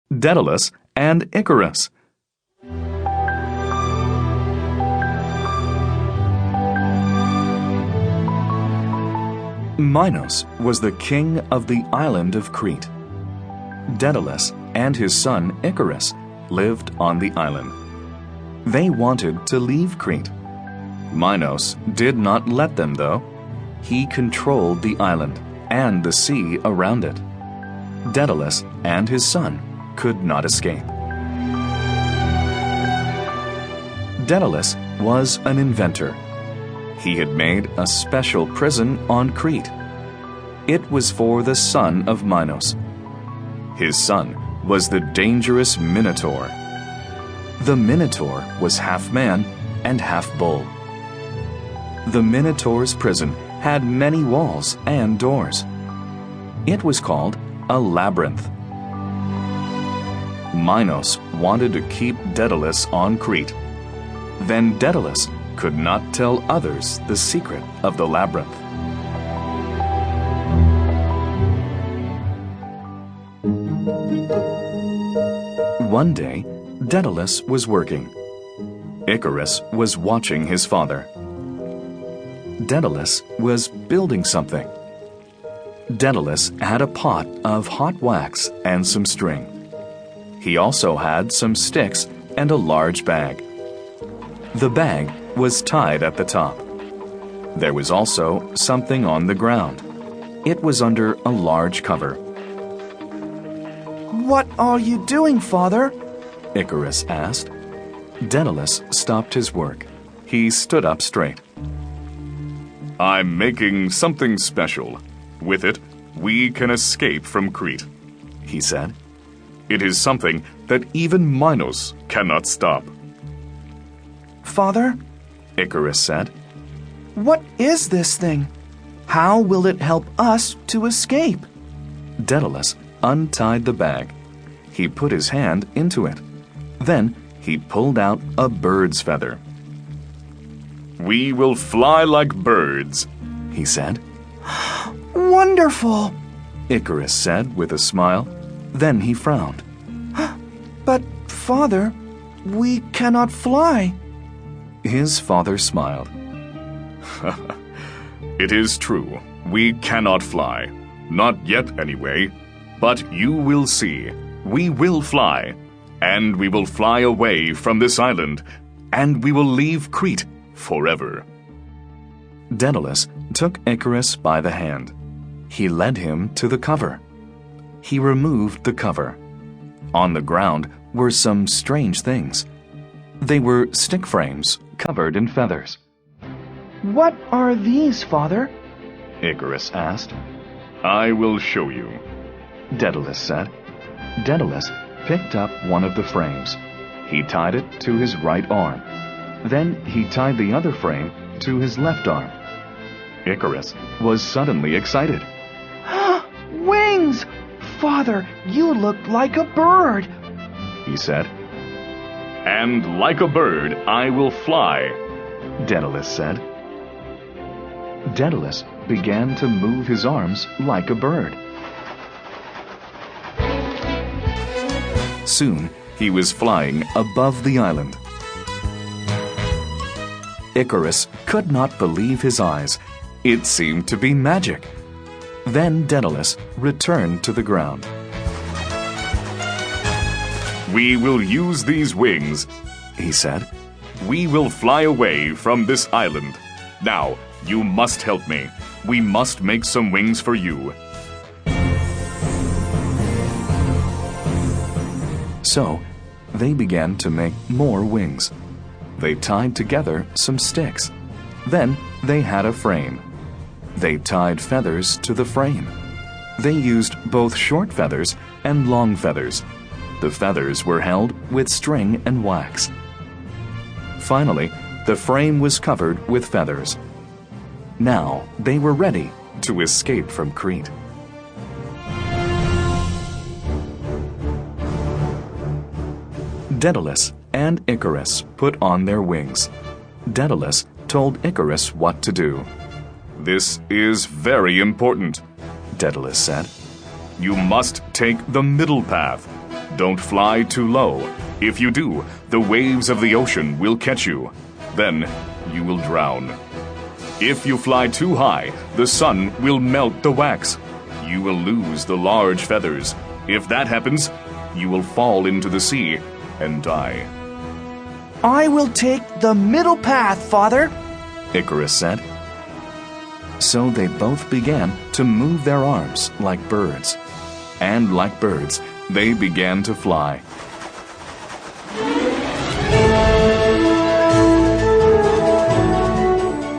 Daedalus and Icarus. Minos was the king of the island of Crete. Daedalus and his son Icarus lived on the island. They wanted to leave Crete. Minos did not let them, though. He controlled the island and the sea around it. Daedalus and his son could not escape. Daedalus was an inventor. He had made a special prison on Crete. It was for the son of Minos. His son was the dangerous Minotaur. The Minotaur was half man and half bull. The Minotaur's prison had many walls and doors. It was called a labyrinth. Minos wanted to keep Daedalus on Crete. Then Daedalus could not tell others the secret of the labyrinth. One day, Daedalus was working. Icarus was watching his father. Daedalus was building something. Daedalus had a pot of hot wax and some string. He also had some sticks and a large bag. The bag was tied at the top. There was also something on the ground. It was under a large cover. "What are you doing, Father?" Icarus asked. Daedalus stopped his work. He stood up straight. "I'm making something special. With it, we can escape from Crete," he said. "It is something that even Minos cannot stop." "Father," Icarus said, "what is this thing? How will it help us to escape?" Daedalus untied the bag. He put his hand into it. Then he pulled out a bird's feather. "We will fly like birds," he said. "Wonderful," Icarus said with a smile. Then he frowned. "But, Father, we cannot fly." His father smiled. "It is true. We cannot fly. Not yet, anyway. But you will see. We will fly. And we will fly away from this island. And we will leave Crete forever." Daedalus took Icarus by the hand. He led him to the cover. He removed the cover. On the ground were some strange things. They were stick frames covered in feathers. "What are these, Father?" Icarus asked. "I will show you," Daedalus said. Daedalus picked up one of the frames. He tied it to his right arm. Then he tied the other frame to his left arm. Icarus was suddenly excited. "Wings! Father, you look like a bird," he said. "And like a bird, I will fly," Daedalus said. Daedalus began to move his arms like a bird. Soon, he was flying above the island. Icarus could not believe his eyes. It seemed to be magic. Then Daedalus returned to the ground. "We will use these wings," he said. "We will fly away from this island. Now, you must help me. We must make some wings for you." So, they began to make more wings. They tied together some sticks. Then they had a frame. They tied feathers to the frame. They used both short feathers and long feathers. The feathers were held with string and wax. Finally, the frame was covered with feathers. Now they were ready to escape from Crete. Daedalus and Icarus put on their wings. Daedalus told Icarus what to do. "This is very important," Daedalus said. "You must take the middle path. Don't fly too low. If you do, the waves of the ocean will catch you. Then you will drown. If you fly too high, the sun will melt the wax. You will lose the large feathers. If that happens, you will fall into the sea and die. I will take the middle path, Father, Icarus said. So they both began to move their arms like birds. And like birds, they began to fly.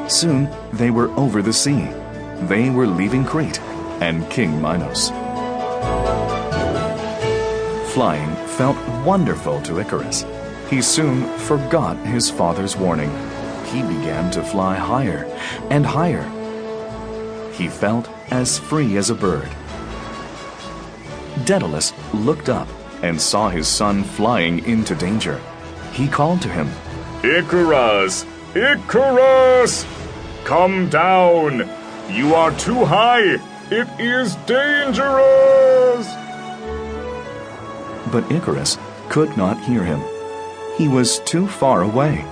Soon they were over the sea. They were leaving Crete and King Minos. Flying felt wonderful to Icarus. He soon forgot his father's warning. He began to fly higher and higher. He felt as free as a bird. Daedalus looked up and saw his son flying into danger. He called to him, Icarus! Icarus! Come down! You are too high! It is dangerous! But Icarus could not hear him. He was too far away.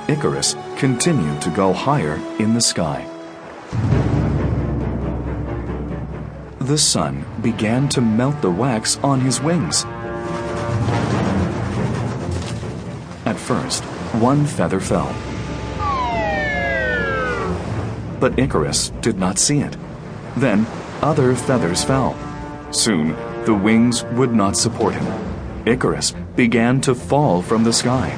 Icarus continued to go higher in the sky. The sun began to melt the wax on his wings. At first, one feather fell. But Icarus did not see it. Then other feathers fell. Soon the wings would not support him. Icarus began to fall from the sky.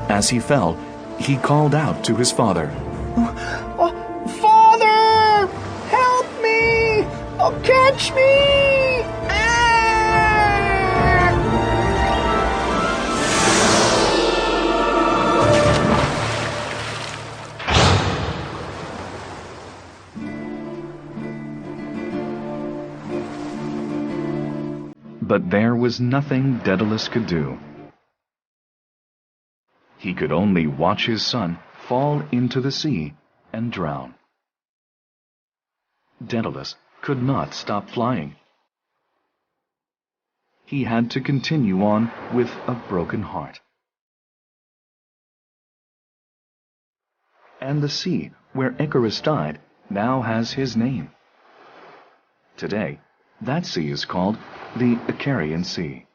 As he fell, he called out to his father, Father! Help me! Oh, catch me! But there was nothing Daedalus could do. He could only watch his son fall into the sea and drown. Daedalus could not stop flying. He had to continue on with a broken heart. And the sea where Icarus died now has his name. Today, that sea is called the Icarian Sea.